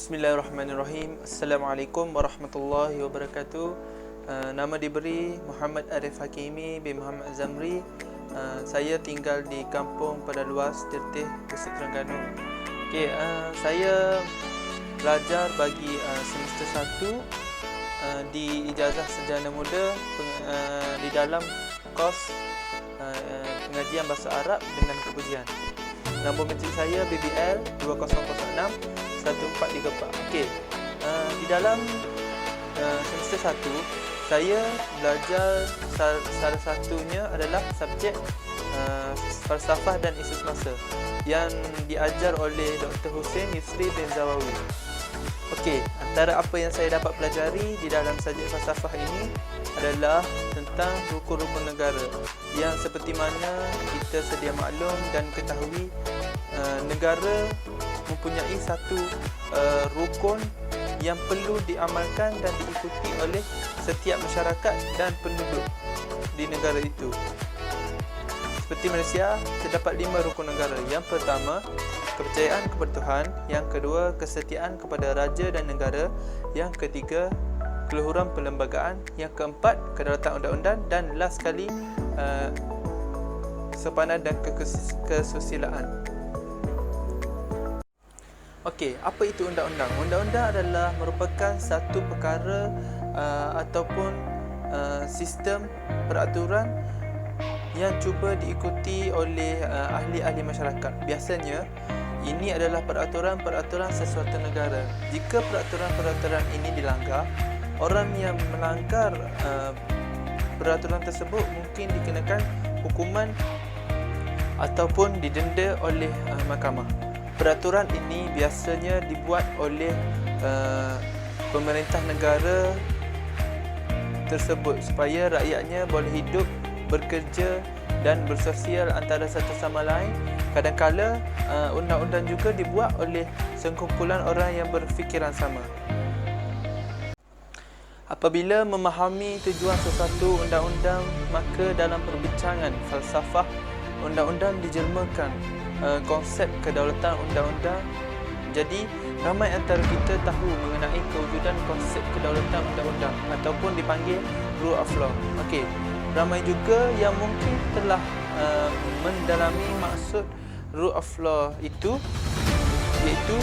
Bismillahirrahmanirrahim. Assalamualaikum warahmatullahi wabarakatuh. Nama diberi Muhammad Arif Hakimi bin Muhammad Zamri. Saya tinggal di Kampung Padaluas, Tirtih, Besut Terengganu. Saya belajar bagi semester 1 di Ijazah Sarjana Muda di dalam kos pengajian bahasa Arab dengan kepujian. Nombor mencik saya BBL 2006 1434. Di dalam semester 1 saya belajar salah satunya adalah subjek falsafah dan isu semasa yang diajar oleh Dr. Hussein Yusri bin Zawawi. Antara apa yang saya dapat pelajari di dalam subjek falsafah ini adalah tentang rukun-rukun negara yang seperti mana kita sedia maklum dan ketahui, negara mempunyai satu rukun yang perlu diamalkan dan diikuti oleh setiap masyarakat dan penduduk di negara itu. Seperti Malaysia, terdapat 5 rukun negara. Yang pertama, kepercayaan kepada Tuhan. Yang kedua, kesetiaan kepada raja dan negara. Yang ketiga, keluhuran perlembagaan. Yang keempat, kedaulatan undang-undang. Dan last sekali, kesopanan dan kesusilaan. Apa itu undang-undang? Undang-undang adalah merupakan satu perkara ataupun sistem peraturan yang cuba diikuti oleh ahli-ahli masyarakat. Biasanya ini adalah peraturan-peraturan sesuatu negara. Jika peraturan-peraturan ini dilanggar, orang yang melanggar peraturan tersebut mungkin dikenakan hukuman ataupun didenda oleh mahkamah. Peraturan ini biasanya dibuat oleh pemerintah negara tersebut supaya rakyatnya boleh hidup, bekerja dan bersosial antara satu sama lain. Kadang-kala undang-undang juga dibuat oleh sekumpulan orang yang berfikiran sama. Apabila memahami tujuan sesuatu undang-undang, maka dalam perbincangan falsafah undang-undang dijelmakan konsep kedaulatan undang-undang. Jadi ramai antara kita tahu mengenai kewujudan konsep kedaulatan undang-undang ataupun dipanggil rule of law. Ramai juga yang mungkin telah mendalami maksud rule of law itu, iaitu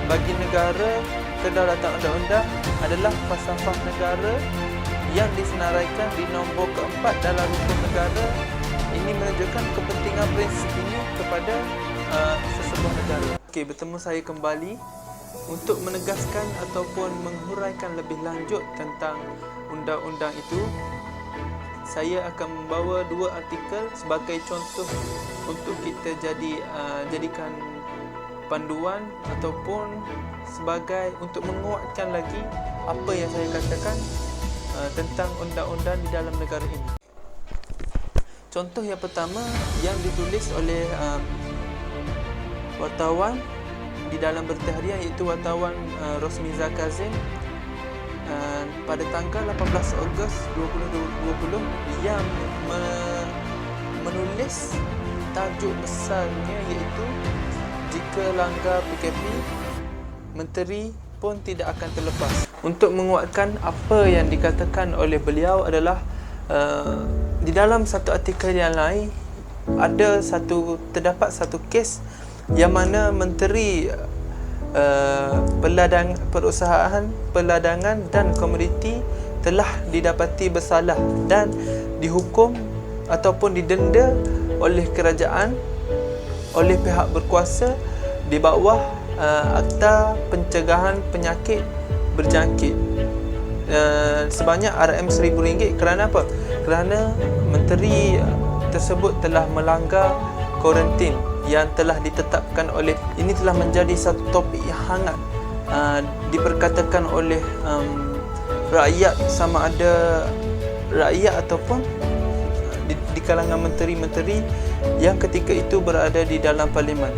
bagi negara kedaulatan undang-undang adalah falsafah negara yang disenaraikan di nombor keempat dalam rukun negara. Ini menunjukkan kepentingan prinsip ini kepada sesebuah negara. Bertemu saya kembali untuk menegaskan ataupun menghuraikan lebih lanjut tentang undang-undang itu. Saya akan membawa 2 artikel sebagai contoh untuk kita jadikan panduan ataupun sebagai untuk menguatkan lagi apa yang saya katakan tentang undang-undang di dalam negara ini. Contoh yang pertama yang ditulis oleh wartawan di dalam berita harian, iaitu wartawan Rosmiza Kazim pada tanggal 18 Ogos 2020 yang menulis tajuk besarnya iaitu "Jika langgar PKP, Menteri pun tidak akan terlepas". Untuk menguatkan apa yang dikatakan oleh beliau adalah di dalam satu artikel yang lain terdapat satu kes yang mana Menteri Perusahaan, Perladangan dan Komoditi telah didapati bersalah dan dihukum ataupun didenda oleh kerajaan, oleh pihak berkuasa di bawah Akta Pencegahan Penyakit Berjangkit sebanyak RM1,000. Kerana apa? Kerana menteri tersebut telah melanggar kuarantin yang telah ditetapkan oleh, ini telah menjadi satu topik yang hangat diperkatakan oleh rakyat, sama ada rakyat ataupun di kalangan menteri-menteri yang ketika itu berada di dalam parlimen.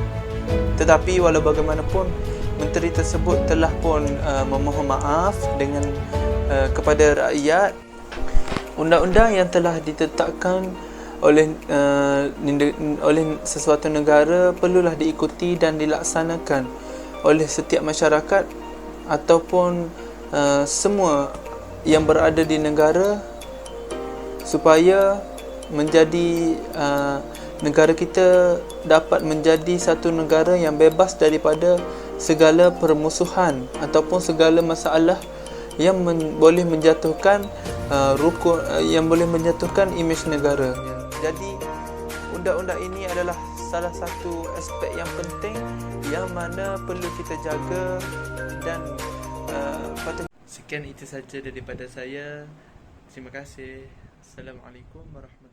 Tetapi walau bagaimanapun, menteri tersebut telah pun memohon maaf dengan kepada rakyat. Undang-undang yang telah ditetapkan oleh sesuatu negara perlulah diikuti dan dilaksanakan oleh setiap masyarakat ataupun semua yang berada di negara, supaya menjadi negara kita dapat menjadi satu negara yang bebas daripada segala permusuhan ataupun segala masalah yang boleh menjatuhkan yang boleh menjatuhkan imej negara. Jadi undang-undang ini adalah salah satu aspek yang penting yang mana perlu kita jaga dan patut. Sekian itu saja daripada saya. Terima kasih. Assalamualaikum warahmatullahi wabarakatuh.